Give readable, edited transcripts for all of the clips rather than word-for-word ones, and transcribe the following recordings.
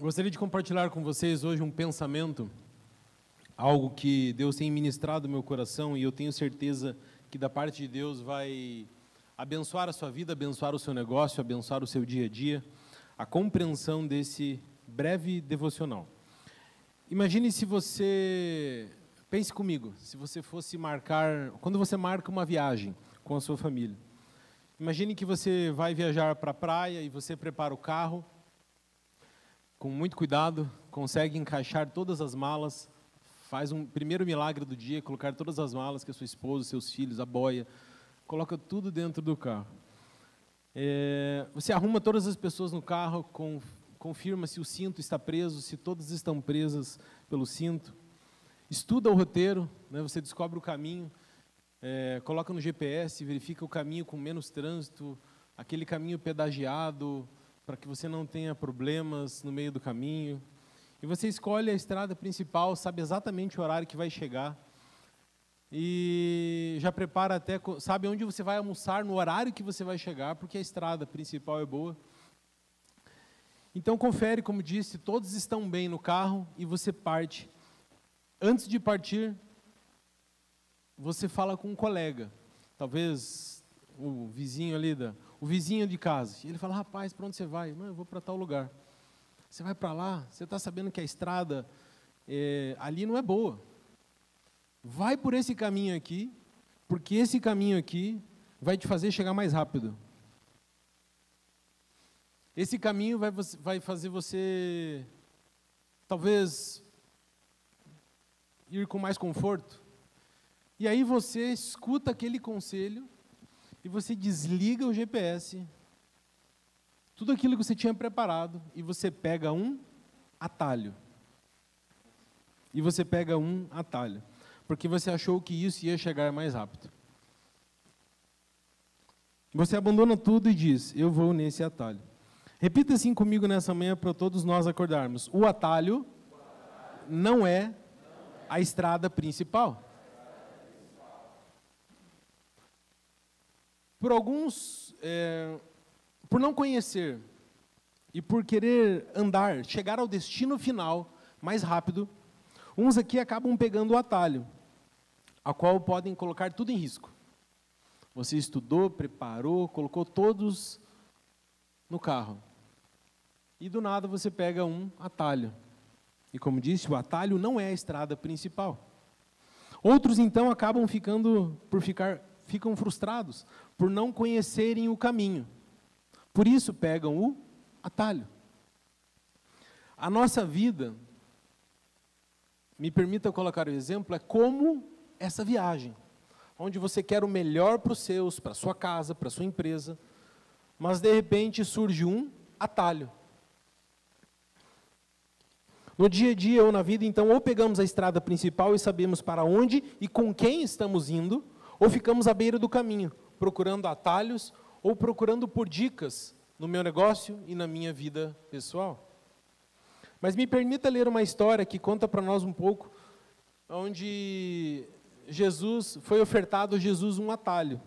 Gostaria de compartilhar com vocês hoje um pensamento, algo que Deus tem ministrado no meu coração e eu tenho certeza que da parte de Deus vai abençoar a sua vida, abençoar o seu negócio, abençoar o seu dia a dia, a compreensão desse breve devocional. Imagine se você, pense comigo, se você fosse marcar, quando você marca uma viagem com a sua família, imagine que você vai viajar para a praia e você prepara o carro, com muito cuidado, consegue encaixar todas as malas, faz um primeiro milagre do dia, colocar todas as malas que a sua esposa, seus filhos, a boia, coloca tudo dentro do carro. Você arruma todas as pessoas no carro, confirma se o cinto está preso, se todas estão presas pelo cinto, estuda o roteiro, né, você descobre o caminho, coloca no GPS, verifica o caminho com menos trânsito, aquele caminho pedagiado, para que você não tenha problemas no meio do caminho. E você escolhe a estrada principal, sabe exatamente o horário que vai chegar. E já prepara até, sabe onde você vai almoçar, no horário que você vai chegar, porque a estrada principal é boa. Então confere, como disse, todos estão bem no carro e você parte. Antes de partir, você fala com um colega, talvez o vizinho ali, o vizinho de casa. E ele fala: rapaz, para onde você vai? Não, eu vou para tal lugar. Você vai para lá, você está sabendo que a estrada ali não é boa. Vai por esse caminho aqui, porque esse caminho aqui vai te fazer chegar mais rápido. Esse caminho vai fazer você, talvez, ir com mais conforto. E aí você escuta aquele conselho e você desliga o GPS, tudo aquilo que você tinha preparado, e você pega um atalho. E você pega um atalho, porque você achou que isso ia chegar mais rápido. Você abandona tudo e diz: eu vou nesse atalho. Repita assim comigo nessa manhã para todos nós acordarmos. O atalho não é a estrada principal. Por alguns, por não conhecer e por querer andar, chegar ao destino final mais rápido, uns aqui acabam pegando o atalho, a qual podem colocar tudo em risco. Você estudou, preparou, colocou todos no carro. E do nada você pega um atalho. E como disse, o atalho não é a estrada principal. Outros então acabam ficam frustrados por não conhecerem o caminho. Por isso pegam o atalho. A nossa vida, me permita colocar o exemplo, é como essa viagem, onde você quer o melhor para os seus, para a sua casa, para a sua empresa, mas de repente surge um atalho. No dia a dia ou na vida, então, ou pegamos a estrada principal e sabemos para onde e com quem estamos indo, ou ficamos à beira do caminho, procurando atalhos ou procurando por dicas no meu negócio e na minha vida pessoal. Mas me permita ler uma história que conta para nós um pouco, onde foi ofertado a Jesus um atalho.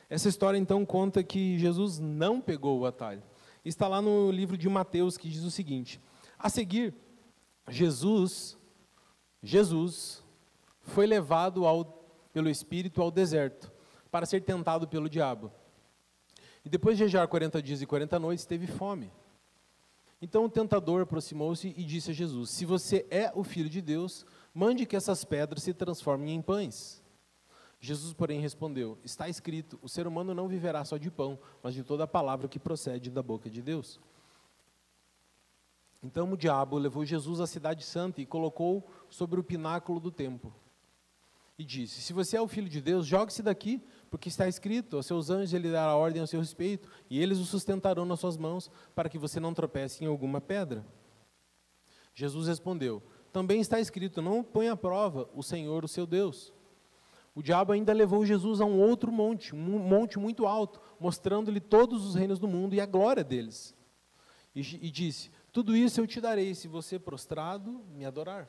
Essa história, então, conta que Jesus não pegou o atalho. Está lá no livro de Mateus, que diz o seguinte: a seguir, Jesus foi levado pelo Espírito ao deserto, para ser tentado pelo diabo. E depois de jejuar 40 dias e 40 noites, teve fome. Então o tentador aproximou-se e disse a Jesus: se você é o Filho de Deus, mande que essas pedras se transformem em pães. Jesus, porém, respondeu: está escrito, o ser humano não viverá só de pão, mas de toda a palavra que procede da boca de Deus. Então o diabo levou Jesus à cidade santa e colocou sobre o pináculo do templo. E disse: se você é o Filho de Deus, jogue-se daqui, porque está escrito, aos seus anjos ele dará ordem a seu respeito, e eles o sustentarão nas suas mãos, para que você não tropece em alguma pedra. Jesus respondeu: também está escrito, não ponha à prova o Senhor, o seu Deus. O diabo ainda levou Jesus a um outro monte, um monte muito alto, mostrando-lhe todos os reinos do mundo e a glória deles. E disse: tudo isso eu te darei, se você prostrado me adorar.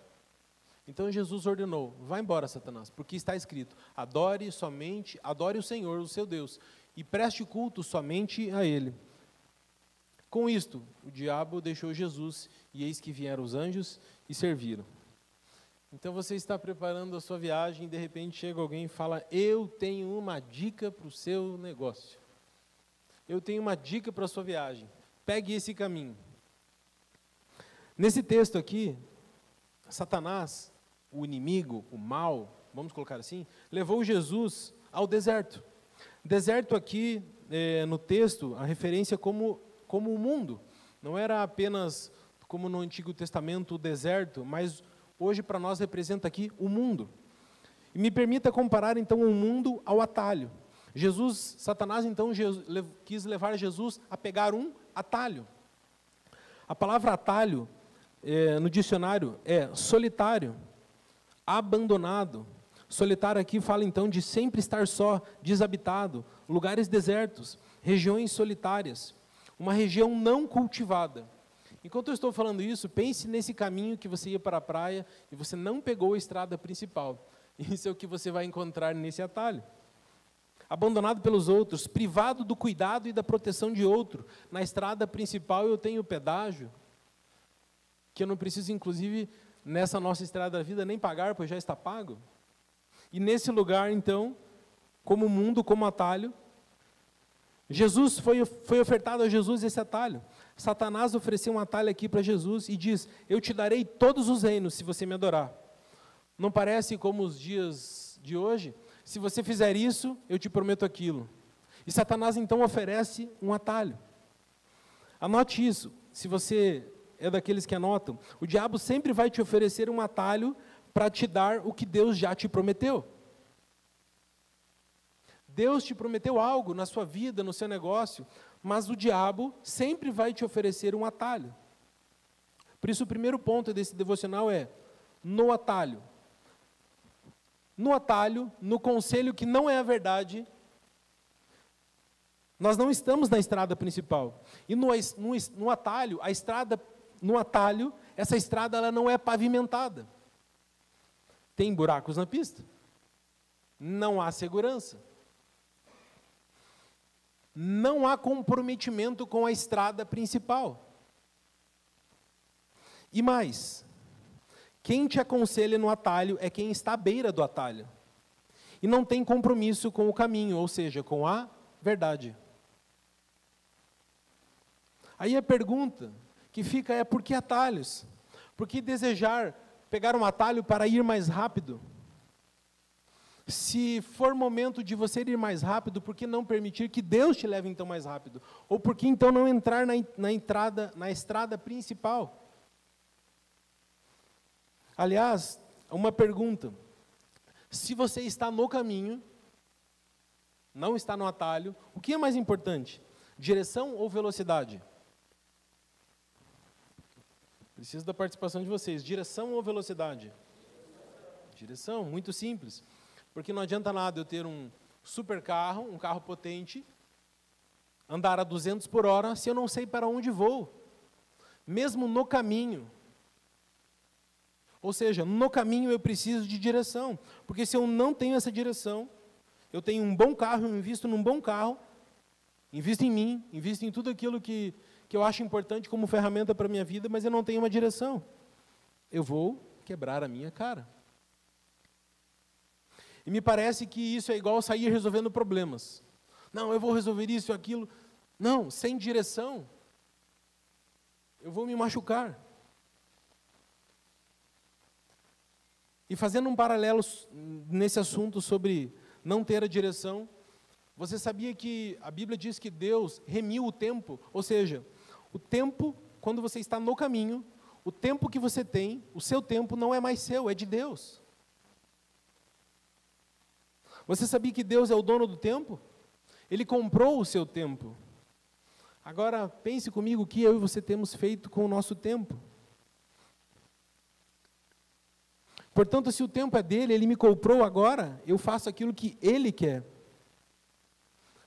Então Jesus ordenou: vá embora, Satanás, porque está escrito, adore o Senhor, o seu Deus, e preste culto somente a Ele. Com isto, o diabo deixou Jesus, e eis que vieram os anjos e serviram. Então você está preparando a sua viagem e de repente chega alguém e fala: eu tenho uma dica para o seu negócio. Eu tenho uma dica para a sua viagem. Pegue esse caminho. Nesse texto aqui, Satanás, o inimigo, o mal, vamos colocar assim, levou Jesus ao deserto. Deserto aqui, no texto, a referência como o mundo. Não era apenas como no Antigo Testamento o deserto, mas hoje para nós representa aqui o mundo. E me permita comparar então o mundo ao atalho. Satanás então quis levar Jesus a pegar um atalho. A palavra atalho, no dicionário, é solitário, abandonado. Solitário aqui fala então de sempre estar só, desabitado, lugares desertos, regiões solitárias, uma região não cultivada. Enquanto eu estou falando isso, pense nesse caminho que você ia para a praia e você não pegou a estrada principal. Isso é o que você vai encontrar nesse atalho. Abandonado pelos outros, privado do cuidado e da proteção de outro. Na estrada principal eu tenho pedágio, que eu não preciso, inclusive, nessa nossa estrada da vida, nem pagar, pois já está pago. E nesse lugar, então, como mundo, como atalho, Jesus foi ofertado a Jesus esse atalho. Satanás ofereceu um atalho aqui para Jesus e diz: eu te darei todos os reinos se você me adorar. Não parece como os dias de hoje? Se você fizer isso, eu te prometo aquilo. E Satanás então oferece um atalho. Anote isso, se você é daqueles que anotam, o diabo sempre vai te oferecer um atalho para te dar o que Deus já te prometeu. Deus te prometeu algo na sua vida, no seu negócio, mas o diabo sempre vai te oferecer um atalho. Por isso o primeiro ponto desse devocional é no atalho. No atalho, no conselho que não é a verdade, nós não estamos na estrada principal. E no atalho, essa estrada ela não é pavimentada. Tem buracos na pista. Não há segurança. Não há comprometimento com a estrada principal. E mais, quem te aconselha no atalho é quem está à beira do atalho. E não tem compromisso com o caminho, ou seja, com a verdade. Aí a pergunta que fica é: por que atalhos? Por que desejar pegar um atalho para ir mais rápido? Se for momento de você ir mais rápido, por que não permitir que Deus te leve então mais rápido? Ou por que então não entrar na estrada principal? Aliás, uma pergunta: se você está no caminho, não está no atalho, o que é mais importante? Direção ou velocidade? Preciso da participação de vocês. Direção ou velocidade? Direção, muito simples. Porque não adianta nada eu ter um super carro, um carro potente, andar a 200 por hora, se eu não sei para onde vou. Mesmo no caminho. Ou seja, no caminho eu preciso de direção. Porque se eu não tenho essa direção, eu tenho um bom carro, eu invisto num bom carro, invisto em mim, invisto em tudo aquilo que eu acho importante como ferramenta para a minha vida, mas eu não tenho uma direção. Eu vou quebrar a minha cara. E me parece que isso é igual sair resolvendo problemas. Não, eu vou resolver isso e aquilo. Não, sem direção, eu vou me machucar. E fazendo um paralelo nesse assunto sobre não ter a direção, você sabia que a Bíblia diz que Deus remiu o tempo? Ou seja, o tempo, quando você está no caminho, o tempo que você tem, o seu tempo não é mais seu, é de Deus. Você sabia que Deus é o dono do tempo? Ele comprou o seu tempo. Agora, pense comigo o que eu e você temos feito com o nosso tempo. Portanto, se o tempo é dele, ele me comprou agora, eu faço aquilo que ele quer.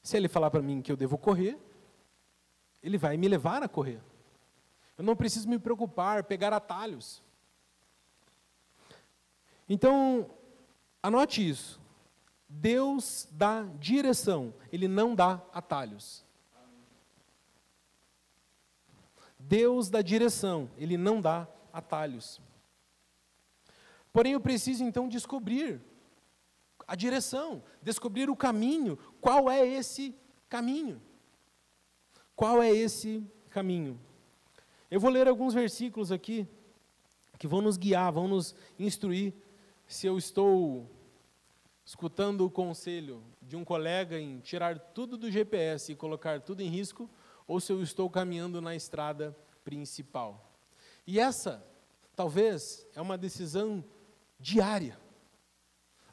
Se ele falar para mim que eu devo correr, ele vai me levar a correr. Eu não preciso me preocupar, pegar atalhos. Então, anote isso. Deus dá direção, Ele não dá atalhos. Deus dá direção, Ele não dá atalhos. Porém, eu preciso então descobrir a direção, descobrir o caminho. Qual é esse caminho? Qual é esse caminho? Eu vou ler alguns versículos aqui, que vão nos guiar, vão nos instruir, se eu estou escutando o conselho de um colega em tirar tudo do GPS e colocar tudo em risco, ou se eu estou caminhando na estrada principal. E essa, talvez, é uma decisão diária.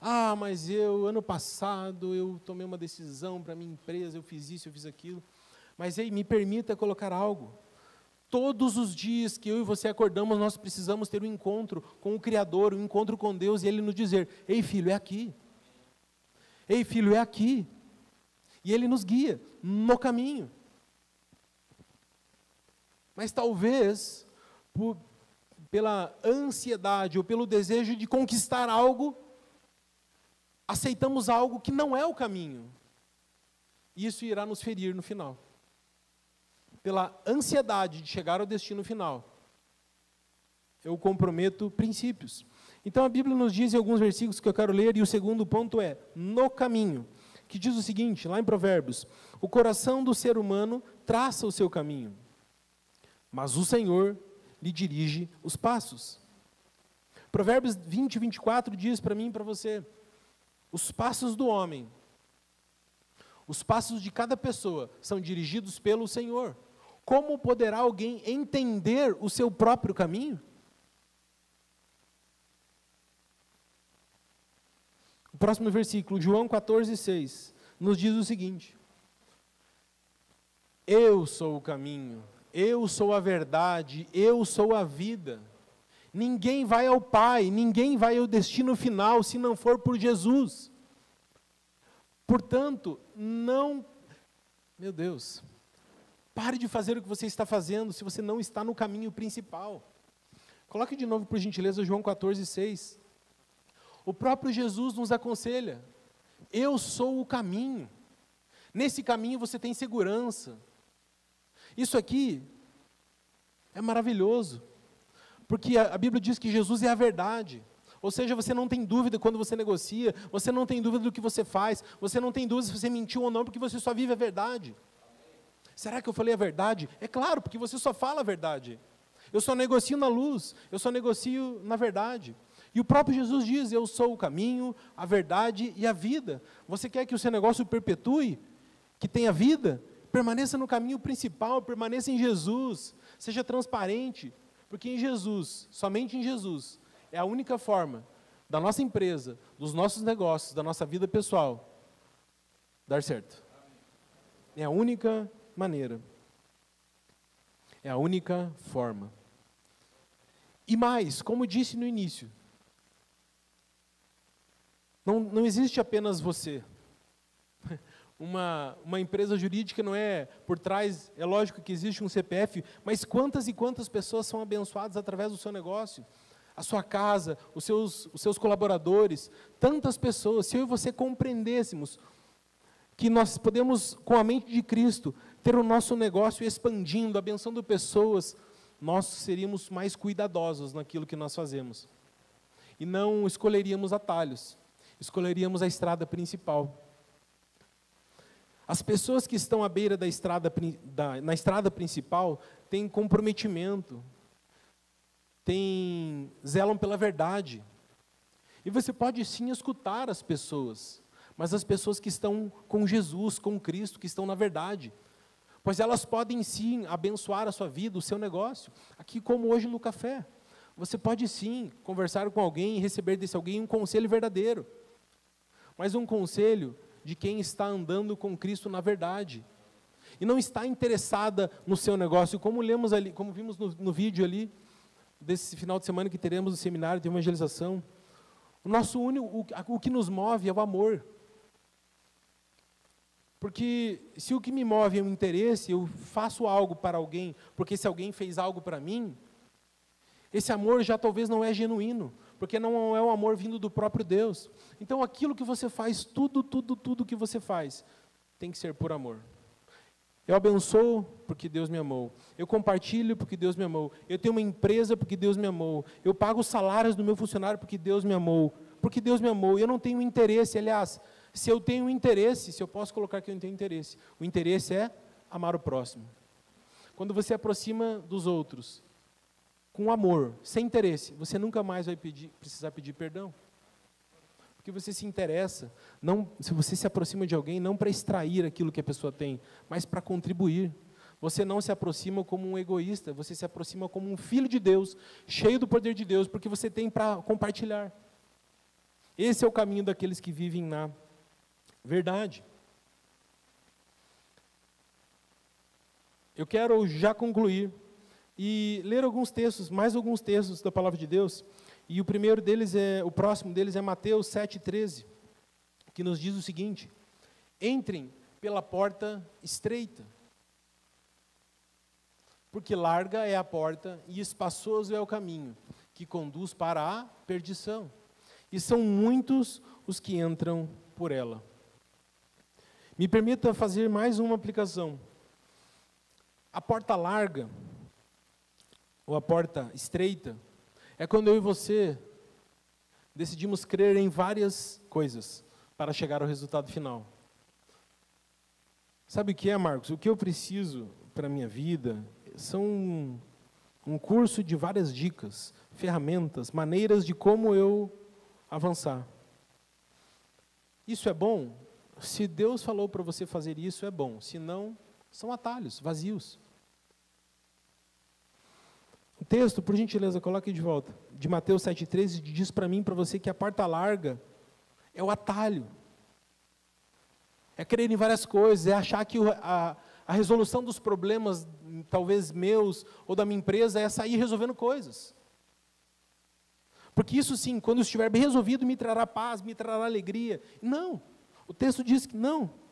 Ah, mas ano passado, eu tomei uma decisão para a minha empresa, eu fiz isso, eu fiz aquilo. Mas, me permita colocar algo. Todos os dias que eu e você acordamos, nós precisamos ter um encontro com o Criador, um encontro com Deus, e Ele nos dizer, ei filho, é aqui. Ei filho, é aqui. E Ele nos guia no caminho. Mas talvez, pela ansiedade ou pelo desejo de conquistar algo, aceitamos algo que não é o caminho. E isso irá nos ferir no final. Pela ansiedade de chegar ao destino final, eu comprometo princípios. Então a Bíblia nos diz em alguns versículos que eu quero ler, e o segundo ponto é, no caminho, que diz o seguinte, lá em Provérbios, o coração do ser humano traça o seu caminho, mas o Senhor lhe dirige os passos. Provérbios 20, 24 diz para mim e para você, os passos do homem, os passos de cada pessoa são dirigidos pelo Senhor. Como poderá alguém entender o seu próprio caminho? O próximo versículo, João 14, 6, nos diz o seguinte, eu sou o caminho, eu sou a verdade, eu sou a vida. Ninguém vai ao Pai, ninguém vai ao destino final se não for por Jesus. Portanto, meu Deus, pare de fazer o que você está fazendo se você não está no caminho principal. Coloque de novo, por gentileza, João 14, 6. O próprio Jesus nos aconselha, eu sou o caminho. Nesse caminho você tem segurança. Isso aqui é maravilhoso, porque a Bíblia diz que Jesus é a verdade. Ou seja, você não tem dúvida quando você negocia, você não tem dúvida do que você faz, você não tem dúvida se você mentiu ou não, porque você só vive a verdade. Será que eu falei a verdade? É claro, porque você só fala a verdade. Eu só negocio na luz, eu só negocio na verdade. E o próprio Jesus diz, eu sou o caminho, a verdade e a vida. Você quer que o seu negócio perpetue, que tenha vida? Permaneça no caminho principal, permaneça em Jesus, seja transparente, porque em Jesus, somente em Jesus, é a única forma da nossa empresa, dos nossos negócios, da nossa vida pessoal, dar certo. É a única maneira. É a única forma. E mais, como disse no início, não existe apenas você. Uma empresa jurídica não é por trás, é lógico que existe um CPF, mas quantas e quantas pessoas são abençoadas através do seu negócio? A sua casa, os seus colaboradores, tantas pessoas. Se eu e você compreendêssemos que nós podemos, com a mente de Cristo, ter o nosso negócio expandindo, abençoando pessoas, nós seríamos mais cuidadosos naquilo que nós fazemos. E não escolheríamos atalhos, escolheríamos a estrada principal. As pessoas que estão à beira na estrada principal têm comprometimento, zelam pela verdade. E você pode sim escutar as pessoas, mas as pessoas que estão com Jesus, com Cristo, que estão na verdade. Pois elas podem sim abençoar a sua vida, o seu negócio. Aqui como hoje no café. Você pode sim conversar com alguém e receber desse alguém um conselho verdadeiro. Mas um conselho de quem está andando com Cristo na verdade. E não está interessada no seu negócio, como lemos ali, como vimos no vídeo ali, desse final de semana que teremos o seminário de evangelização. O que nos move é o amor. Porque se o que me move é o interesse, eu faço algo para alguém, porque se alguém fez algo para mim, esse amor já talvez não é genuíno, porque não é um amor vindo do próprio Deus. Então aquilo que você faz, tudo que você faz, tem que ser por amor. Eu abençoo porque Deus me amou. Eu compartilho porque Deus me amou. Eu tenho uma empresa porque Deus me amou. Eu pago os salários do meu funcionário porque Deus me amou. Porque Deus me amou. Eu não tenho interesse, aliás, se eu tenho interesse, se eu posso colocar que eu não tenho interesse, o interesse é amar o próximo. Quando você aproxima dos outros com amor, sem interesse, você nunca mais vai precisar pedir perdão. Porque você se interessa, se você se aproxima de alguém, não para extrair aquilo que a pessoa tem, mas para contribuir. Você não se aproxima como um egoísta, você se aproxima como um filho de Deus, cheio do poder de Deus, porque você tem para compartilhar. Esse é o caminho daqueles que vivem na verdade. Eu quero já concluir e ler alguns textos, mais alguns textos da Palavra de Deus. E o próximo deles é Mateus 7,13, que nos diz o seguinte: entrem pela porta estreita, porque larga é a porta e espaçoso é o caminho que conduz para a perdição, e são muitos os que entram por ela. Me permita fazer mais uma aplicação. A porta larga, ou a porta estreita, é quando eu e você decidimos crer em várias coisas para chegar ao resultado final. Sabe o que é, Marcos? O que eu preciso para a minha vida são um curso de várias dicas, ferramentas, maneiras de como eu avançar. Isso é bom? Se Deus falou para você fazer isso, é bom. Se não, são atalhos, vazios. O texto, por gentileza, coloque de volta. De Mateus 7,13, diz para mim, para você, que a porta larga é o atalho. É crer em várias coisas, é achar que a resolução dos problemas, talvez meus, ou da minha empresa, é sair resolvendo coisas. Porque isso sim, quando estiver bem resolvido, me trará paz, me trará alegria. Não, o texto diz que não.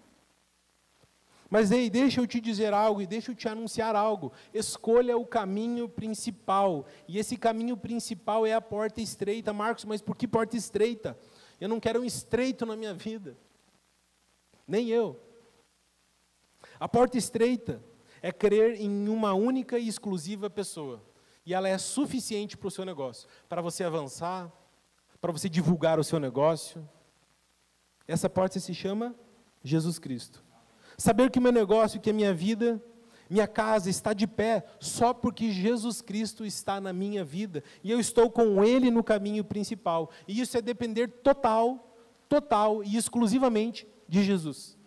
Mas ei, deixa eu te dizer algo e deixa eu te anunciar algo. Escolha o caminho principal. E esse caminho principal é a porta estreita. Marcos, mas por que porta estreita? Eu não quero um estreito na minha vida. Nem eu. A porta estreita é crer em uma única e exclusiva pessoa. E ela é suficiente para o seu negócio. Para você avançar, para você divulgar o seu negócio. Essa porta se chama Jesus Cristo. Saber que o meu negócio, que a minha vida, minha casa está de pé só porque Jesus Cristo está na minha vida. E eu estou com Ele no caminho principal. E isso é depender total e exclusivamente de Jesus.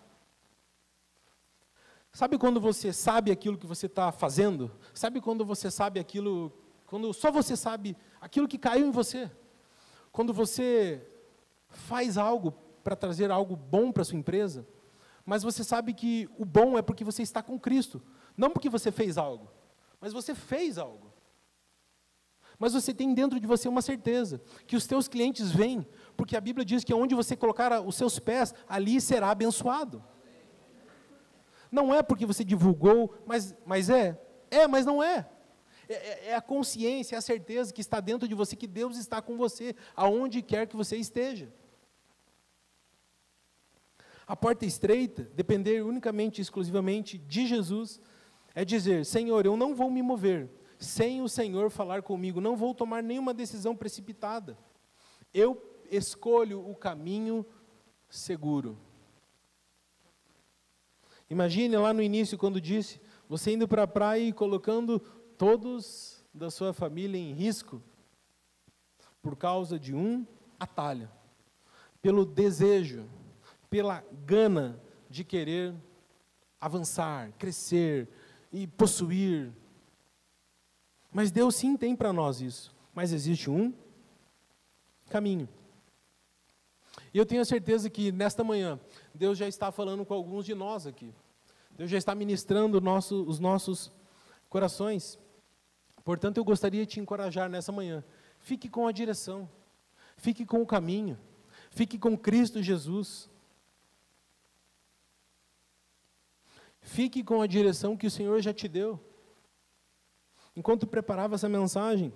Sabe quando você sabe aquilo que você está fazendo? Sabe quando você sabe aquilo, quando só você sabe aquilo que caiu em você? Quando você faz algo para trazer algo bom para a sua empresa, mas você sabe que o bom é porque você está com Cristo. Não porque você fez algo, mas você fez algo. Mas você tem dentro de você uma certeza, que os teus clientes vêm, porque a Bíblia diz que onde você colocar os seus pés, ali será abençoado. Não é porque você divulgou, mas é. É, mas não é. É a consciência, é a certeza que está dentro de você, que Deus está com você, aonde quer que você esteja. A porta estreita, depender unicamente, exclusivamente de Jesus, é dizer: Senhor, eu não vou me mover sem o Senhor falar comigo, não vou tomar nenhuma decisão precipitada. Eu escolho o caminho seguro. Imagine lá no início, quando disse, você indo para a praia e colocando todos da sua família em risco, por causa de um atalho, pelo desejo, pela gana de querer avançar, crescer e possuir. Mas Deus sim tem para nós isso. Mas existe um caminho. E eu tenho a certeza que nesta manhã, Deus já está falando com alguns de nós aqui. Deus já está ministrando os nossos corações. Portanto, eu gostaria de te encorajar nessa manhã. Fique com a direção. Fique com o caminho. Fique com Cristo Jesus. Fique com a direção que o Senhor já te deu. Enquanto preparava essa mensagem,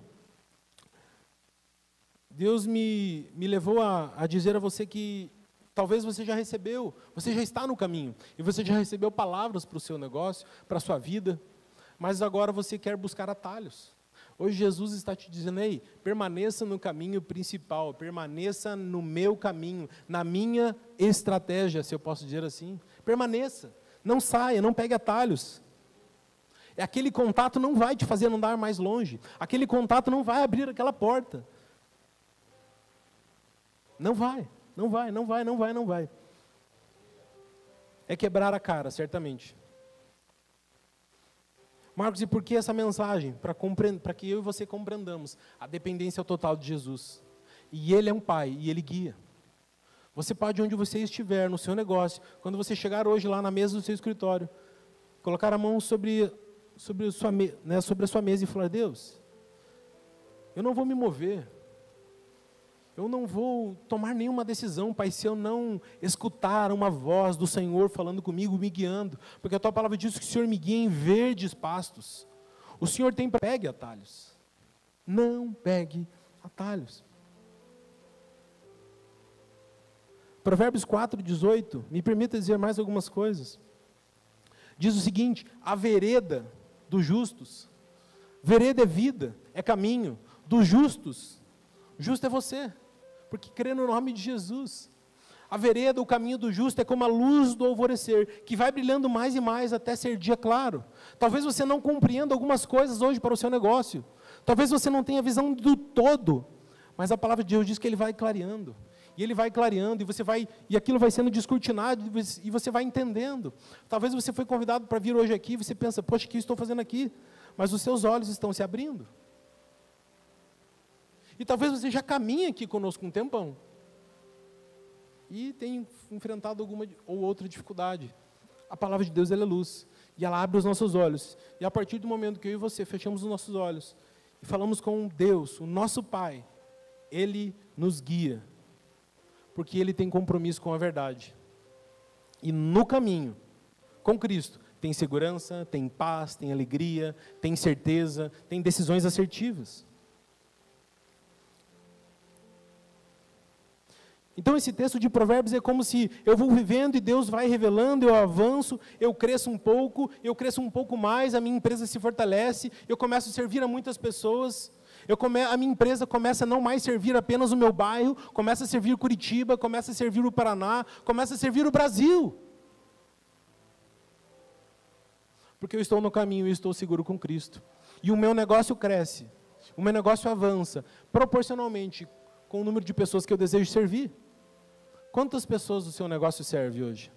Deus me levou a dizer a você que Talvez você já recebeu, você já está no caminho, e você já recebeu palavras para o seu negócio, para a sua vida, mas agora você quer buscar atalhos. Hoje Jesus está te dizendo, ei, permaneça no caminho principal, permaneça no meu caminho, na minha estratégia, se eu posso dizer assim. Permaneça, não saia, não pegue atalhos. Aquele contato não vai te fazer andar mais longe, aquele contato não vai abrir aquela porta. Não vai. Não vai. É quebrar a cara, certamente. Marcos, e por que essa mensagem? Para que eu e você compreendamos a dependência total de Jesus. E Ele é um Pai, e Ele guia. Você pode, onde você estiver, no seu negócio, quando você chegar hoje lá na mesa do seu escritório, colocar a mão sobre a sua mesa e falar, Deus, eu não vou me mover. Eu não vou tomar nenhuma decisão, Pai, se eu não escutar uma voz do Senhor falando comigo, me guiando. Porque a Tua palavra diz que o Senhor me guia em verdes pastos. O Senhor tem para... Pegue atalhos. Não pegue atalhos. Provérbios 4:18, me permita dizer mais algumas coisas. Diz o seguinte, a vereda dos justos. Vereda é vida, é caminho. Dos justos, justo é você. Porque crê no nome de Jesus. A vereda, o caminho do justo é como a luz do alvorecer, que vai brilhando mais e mais até ser dia claro. Talvez você não compreenda algumas coisas hoje para o seu negócio. Talvez você não tenha visão do todo. Mas a palavra de Deus diz que Ele vai clareando. E Ele vai clareando, e aquilo vai sendo descortinado, e você vai entendendo. Talvez você foi convidado para vir hoje aqui, e você pensa, poxa, o que eu estou fazendo aqui? Mas os seus olhos estão se abrindo. E talvez você já caminhe aqui conosco um tempão. E tenha enfrentado alguma ou outra dificuldade. A palavra de Deus, ela é luz. E ela abre os nossos olhos. E a partir do momento que eu e você fechamos os nossos olhos e falamos com Deus, o nosso Pai, Ele nos guia. Porque Ele tem compromisso com a verdade. E no caminho, com Cristo, tem segurança, tem paz, tem alegria, tem certeza, tem decisões assertivas. Então esse texto de Provérbios é como se eu vou vivendo e Deus vai revelando, eu avanço, eu cresço um pouco mais, a minha empresa se fortalece, eu começo a servir a muitas pessoas, a minha empresa começa a não mais servir apenas o meu bairro, começa a servir Curitiba, começa a servir o Paraná, começa a servir o Brasil. Porque eu estou no caminho e estou seguro com Cristo. E o meu negócio cresce, o meu negócio avança, proporcionalmente com o número de pessoas que eu desejo servir. Quantas pessoas o seu negócio serve hoje?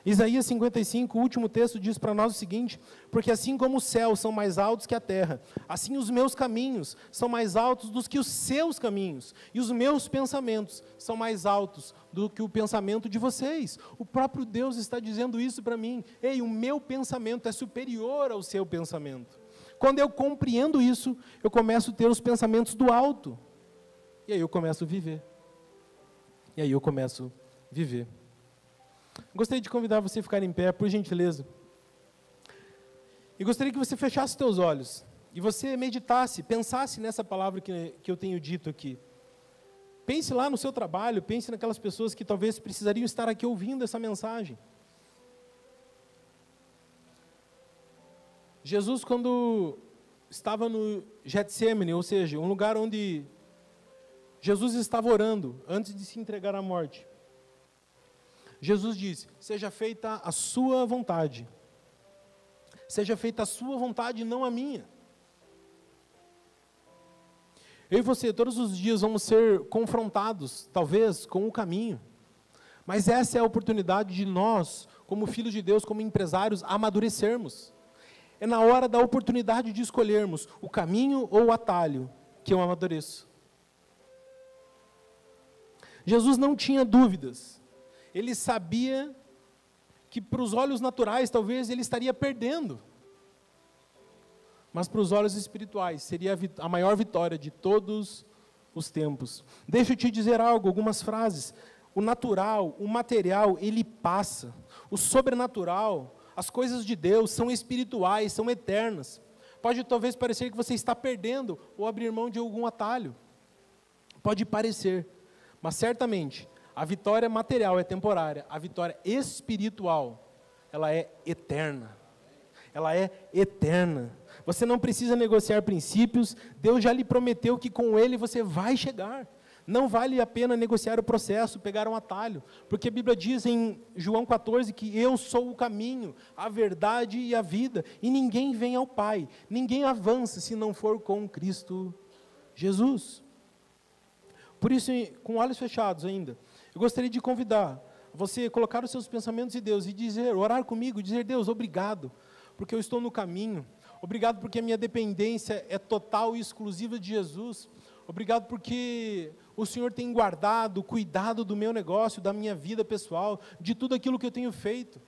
Isaías 55, o último texto, diz para nós o seguinte, porque assim como os céus são mais altos que a terra, assim os meus caminhos são mais altos do que os seus caminhos, e os meus pensamentos são mais altos do que o pensamento de vocês. O próprio Deus está dizendo isso para mim. Ei, o meu pensamento é superior ao seu pensamento. Quando eu compreendo isso, eu começo a ter os pensamentos do alto. E aí eu começo a viver. Gostaria de convidar você a ficar em pé, por gentileza. E gostaria que você fechasse os teus olhos. E você meditasse, pensasse nessa palavra que eu tenho dito aqui. Pense lá no seu trabalho, pense naquelas pessoas que talvez precisariam estar aqui ouvindo essa mensagem. Jesus, quando estava no Getsêmani, ou seja, um lugar onde Jesus estava orando, antes de se entregar à morte. Jesus disse, seja feita a sua vontade. Seja feita a sua vontade, não a minha. Eu e você, todos os dias, vamos ser confrontados, talvez, com o caminho. Mas essa é a oportunidade de nós, como filhos de Deus, como empresários, amadurecermos. É na hora da oportunidade de escolhermos o caminho ou o atalho que eu amadureço. Jesus não tinha dúvidas. Ele sabia que para os olhos naturais, talvez, ele estaria perdendo. Mas para os olhos espirituais, seria a maior vitória de todos os tempos. Deixa eu te dizer algo, algumas frases. O natural, o material, ele passa. O sobrenatural, as coisas de Deus são espirituais, são eternas. Pode talvez parecer que você está perdendo ou abrir mão de algum atalho. Pode parecer, mas certamente a vitória material é temporária, a vitória espiritual, ela é eterna. Ela é eterna. Você não precisa negociar princípios, Deus já lhe prometeu que com Ele você vai chegar. Não vale a pena negociar o processo, pegar um atalho, porque a Bíblia diz em João 14 que eu sou o caminho, a verdade e a vida, e ninguém vem ao Pai, ninguém avança se não for com Cristo Jesus. Por isso, com olhos fechados ainda, eu gostaria de convidar você a colocar os seus pensamentos em Deus e dizer, orar comigo, dizer, Deus, obrigado, porque eu estou no caminho, obrigado porque a minha dependência é total e exclusiva de Jesus, obrigado porque o Senhor tem guardado, cuidado do meu negócio, da minha vida pessoal, de tudo aquilo que eu tenho feito.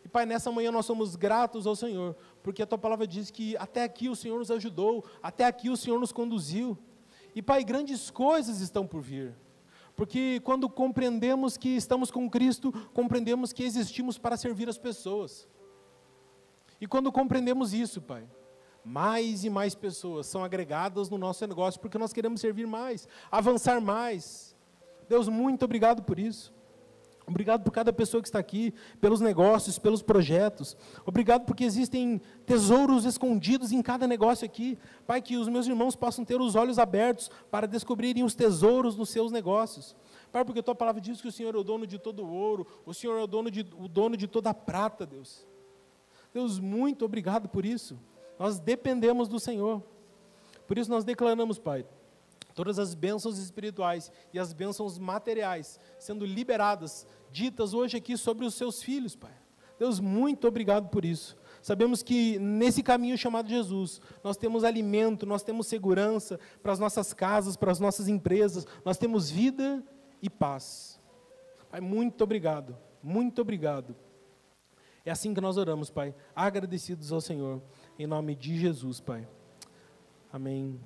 E Pai, nessa manhã nós somos gratos ao Senhor, porque a Tua palavra diz que até aqui o Senhor nos ajudou, até aqui o Senhor nos conduziu. E Pai, grandes coisas estão por vir, porque quando compreendemos que estamos com Cristo, compreendemos que existimos para servir as pessoas. E quando compreendemos isso, Pai, mais e mais pessoas são agregadas no nosso negócio, porque nós queremos servir mais, avançar mais. Deus, muito obrigado por isso. Obrigado por cada pessoa que está aqui, pelos negócios, pelos projetos. Obrigado porque existem tesouros escondidos em cada negócio aqui. Pai, que os meus irmãos possam ter os olhos abertos para descobrirem os tesouros nos seus negócios. Pai, porque a Tua palavra diz que o Senhor é o dono de todo o ouro, o Senhor é o dono de toda a prata, Deus. Deus, muito obrigado por isso. Nós dependemos do Senhor. Por isso nós declaramos, Pai, todas as bênçãos espirituais e as bênçãos materiais sendo liberadas, ditas hoje aqui sobre os seus filhos, Pai. Deus, muito obrigado por isso. Sabemos que nesse caminho chamado Jesus, nós temos alimento, nós temos segurança para as nossas casas, para as nossas empresas, nós temos vida e paz. Pai, muito obrigado, muito obrigado. É assim que nós oramos, Pai, agradecidos ao Senhor, em nome de Jesus, Pai. Amém.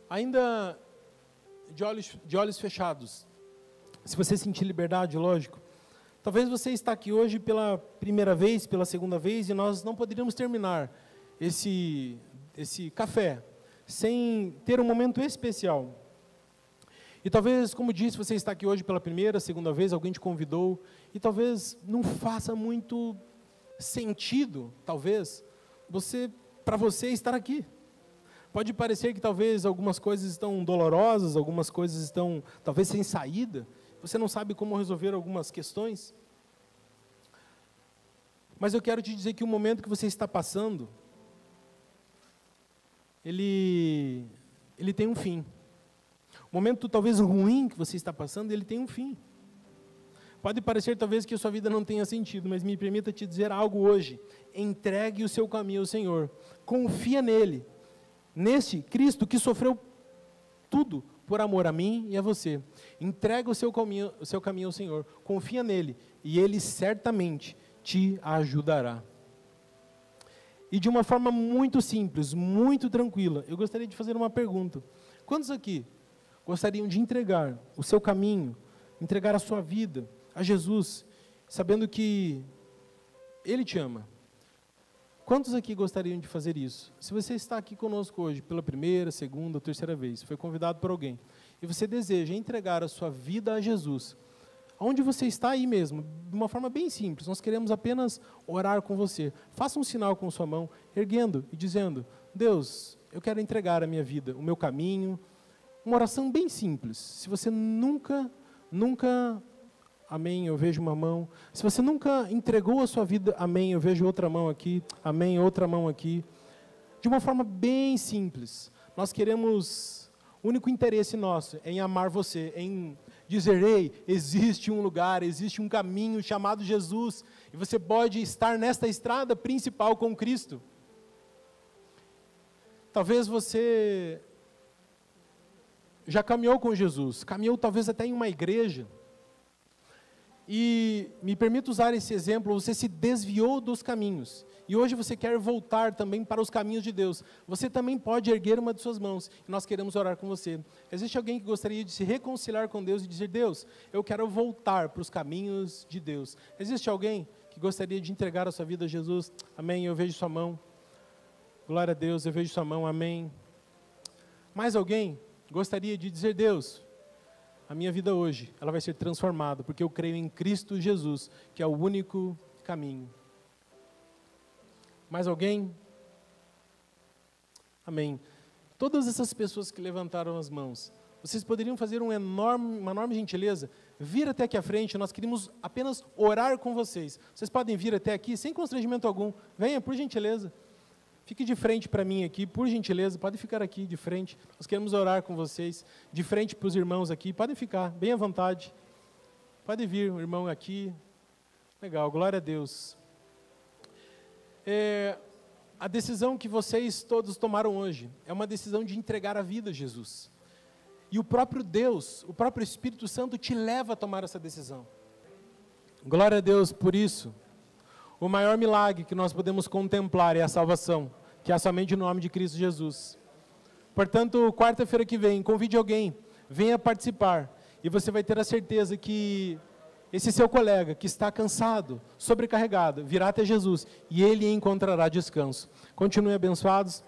Ainda de olhos fechados, se você sentir liberdade, lógico, talvez você está aqui hoje pela primeira vez, pela segunda vez, e nós não poderíamos terminar esse café sem ter um momento especial. E talvez, como disse, você está aqui hoje pela primeira, segunda vez, alguém te convidou, e talvez não faça muito sentido, talvez, para você estar aqui. Pode parecer que talvez algumas coisas estão dolorosas, algumas coisas estão talvez sem saída, você não sabe como resolver algumas questões. Mas eu quero te dizer que o momento que você está passando, ele tem um fim. O momento talvez ruim que você está passando, ele tem um fim. Pode parecer talvez que a sua vida não tenha sentido, mas me permita te dizer algo hoje. Entregue o seu caminho ao Senhor. Confia nele. Nesse Cristo que sofreu tudo por amor a mim e a você. Entrega o seu caminho ao Senhor. Confia nele e ele certamente te ajudará. E de uma forma muito simples, muito tranquila, eu gostaria de fazer uma pergunta. Quantos aqui gostariam de entregar o seu caminho, entregar a sua vida a Jesus, sabendo que Ele te ama? Quantos aqui gostariam de fazer isso? Se você está aqui conosco hoje pela primeira, segunda ou terceira vez, foi convidado por alguém, e você deseja entregar a sua vida a Jesus, onde você está aí mesmo, de uma forma bem simples, nós queremos apenas orar com você. Faça um sinal com sua mão, erguendo e dizendo, Deus, eu quero entregar a minha vida, o meu caminho. Uma oração bem simples. Se você nunca, amém, eu vejo uma mão. Se você nunca entregou a sua vida, amém, eu vejo outra mão aqui, amém, outra mão aqui. De uma forma bem simples. Nós queremos, o único interesse nosso é em amar você, em dizer, ei, existe um lugar, existe um caminho chamado Jesus, e você pode estar nesta estrada principal com Cristo. Talvez você já caminhou com Jesus, caminhou talvez até em uma igreja, e me permito usar esse exemplo, você se desviou dos caminhos, e hoje você quer voltar também para os caminhos de Deus. Você também pode erguer uma de suas mãos, e nós queremos orar com você. Existe alguém que gostaria de se reconciliar com Deus e dizer, Deus, eu quero voltar para os caminhos de Deus. Existe alguém que gostaria de entregar a sua vida a Jesus? Amém, eu vejo sua mão. Glória a Deus, eu vejo sua mão, amém. Mais alguém gostaria de dizer: Deus, a minha vida hoje, ela vai ser transformada, porque eu creio em Cristo Jesus, que é o único caminho. Mais alguém? Amém. Todas essas pessoas que levantaram as mãos, vocês poderiam fazer uma enorme gentileza, vir até aqui à frente, nós queríamos apenas orar com vocês. Vocês podem vir até aqui, sem constrangimento algum. Venha, por gentileza. Fique de frente para mim aqui, por gentileza, pode ficar aqui de frente. Nós queremos orar com vocês, de frente para os irmãos aqui, podem ficar, bem à vontade. Pode vir, o irmão aqui. Legal, glória a Deus. A decisão que vocês todos tomaram hoje é uma decisão de entregar a vida a Jesus. E o próprio Deus, o próprio Espírito Santo te leva a tomar essa decisão. Glória a Deus por isso. O maior milagre que nós podemos contemplar é a salvação, que é somente no nome de Cristo Jesus. Portanto, quarta-feira que vem, convide alguém, venha participar, e você vai ter a certeza que esse seu colega que está cansado, sobrecarregado, virá até Jesus, e ele encontrará descanso. Continuem abençoados.